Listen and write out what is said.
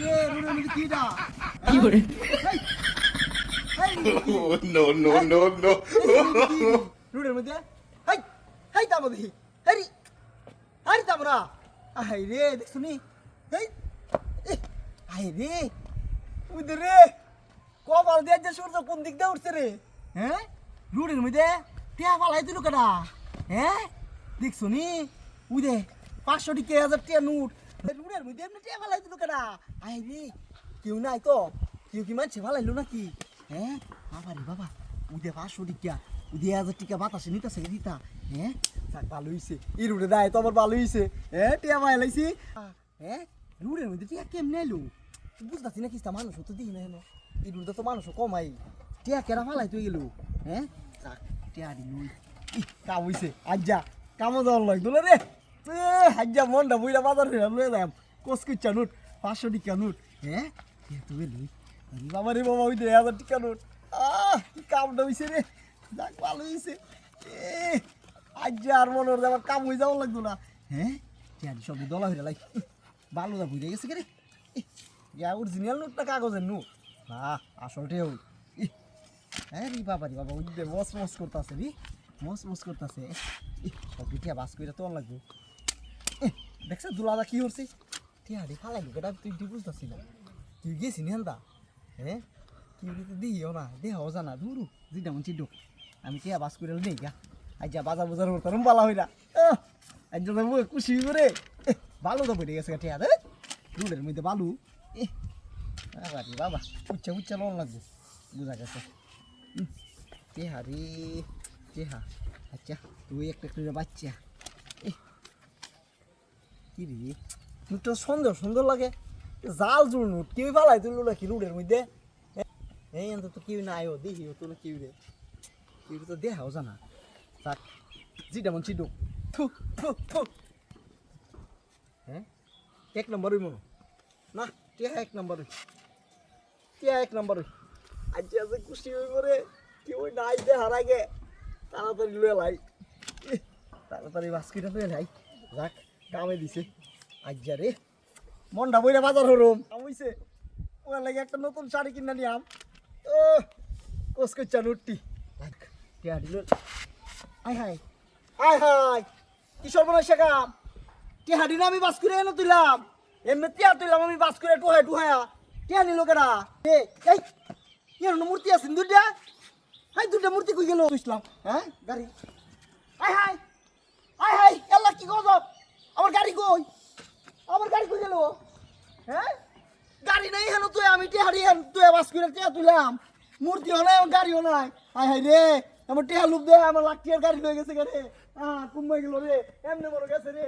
রে রুড়ের মধ্যে কিটা কি করে No, no, no, no. রুড়ের মধ্যে হাই হাই তামো দেখি হাই হাই তামো না হাই রে দেখছুনি হাই হাই রে উদে রে কপাল দিয়ে যে সূর্য কোন দিক দিয়ে উঠছে রে হ্যাঁ রুড়ের মধ্যে টিয়া ফালাই দিল কেডা হ্যাঁ দেখছুনি উদে 500 টি 1000 টিয়া নোট রুড়ের মধ্যে এমনি টিয়া ফালাই দিল কেডা হাই রে কেউ নাই তো কেউ কি মানছে ফালাইলো নাকি হ্যাঁ বাবা রে বাবা উদে 500 টিকা উদে 1000 টিকা বাতাসে নিতেছে দিতা হ্যাঁ যাক ভালো হইছে এই রুড়ে দায় তো আমার ভালো হইছে হ্যাঁ টিয়া ফালাইছি হ্যাঁ রুড়ের মধ্যে টিয়া কেমনে এলো বুঝতাছি না কিস্তা মানুষ তো দিই না হেন এই রুড়ে তো মানুষ কমাই টিয়া কেরা ফালাই তুই গেল হ্যাঁ যাক টিয়া দিলুই কাম হইছে আজ্জা কামো যাওয়ার লাগতো না রে আজ্জা মনটা বইরা বাজার হয়ে লয়ে যাম কসকুচ্চা নোট 500 টিকা নোট হ্যাঁ তুই লই বাবা রে বাবা ওই 1000 টিকা নোট কি কামটা হইছে রে যাক ভালো হইছে আজ্জা আর মনে হচ্ছে আমার কাম হয়ে যাওয়ার লাগতো না হ্যাঁ টিয়া সব দলা হয়ে লাই ভালো যা বুঝে গেছে কে রে ইয়া অরিজিনাল নোটটা কাগজের নোট না আসলটাই ওই হ্যাঁ রে বাবা ওই যে মস মস করতেছে রে মস করতেছে সব টিয়া বাস করে তোর লাগবে দেখছ দুলাদা কি করছে টিয়া রে ফালাই গেটা তুই বুঝতেছি না তুই গেছি নেন্দা হ্যাঁ কি বলতে দিও না দেহাও জানা দূরু যেটা মন চিডো আমি টিয়া বাস করে নেই গা আজ যা বাজার বাজার করতাম বালা হইরা আজ যা খুশি করে ভালো তো বেড়ে গেছে টিয়া রে রুলের মধ্যে বালু বাবা উচ্চা লোন লাগবে বুঝা গেছে চেহা রে চেহা আচ্ছা তুই একটা করে বাচ্চা কি রে নোটটা সুন্দর লাগে জাল জোর নোট কেউ ফালাই তুললো নাকি রুডের মধ্যে এই তো কেউ নাই ও দেখি তো না কেউ রে কেউ তো দেখাও জানা থাক যেটা মন চিডো হ্যাঁ 1 নম্বরই মনে না টিয়া 1 নম্বরই টিয়া 1 নম্বরই আজ যে খুশি হয়ে করে কেউ নাই দেখার আগে তাড়াতাড়ি লুয়ে লাই তাড়াতাড়ি বাস্কিটা লুয়ে লাই যাক কামে দিছে আজ রে মনটা বইরা বাজার হরম হইছে ওর লাগে একটা নতুন শাড়ি কিনা নিয়াম ও কসকচ্চা নুট্টি টিয়া দিল হাই কি সর্বনাশা কাম টিয়া দিন আমি বাস করে এনে তুইলাম এমনি টিয়া তুইলাম আমি বাস করে টুহায়া টিয়া নিল কেনা এই ইয়ার মূর্তি আছে দুইটা হাই দুইটা মূর্তি কই গেল ইসলাম হ্যাঁ গাড়ি হাই আল্লাহ কি গজব আমার গাড়ি কই গেল হ্যাঁ গাড়ি নাই হেন তুই আমি টিহারি হেন তুই বাস করে টিয়া তুইলাম মূর্তিও নাই গাড়িও নাই হাই রে আমার টিয়া লুপ দে আমার লাখ টিয়ার গাড়ি লয়ে গেছে রে কুম্বাই গেল রে এমনি বড় গেছে রে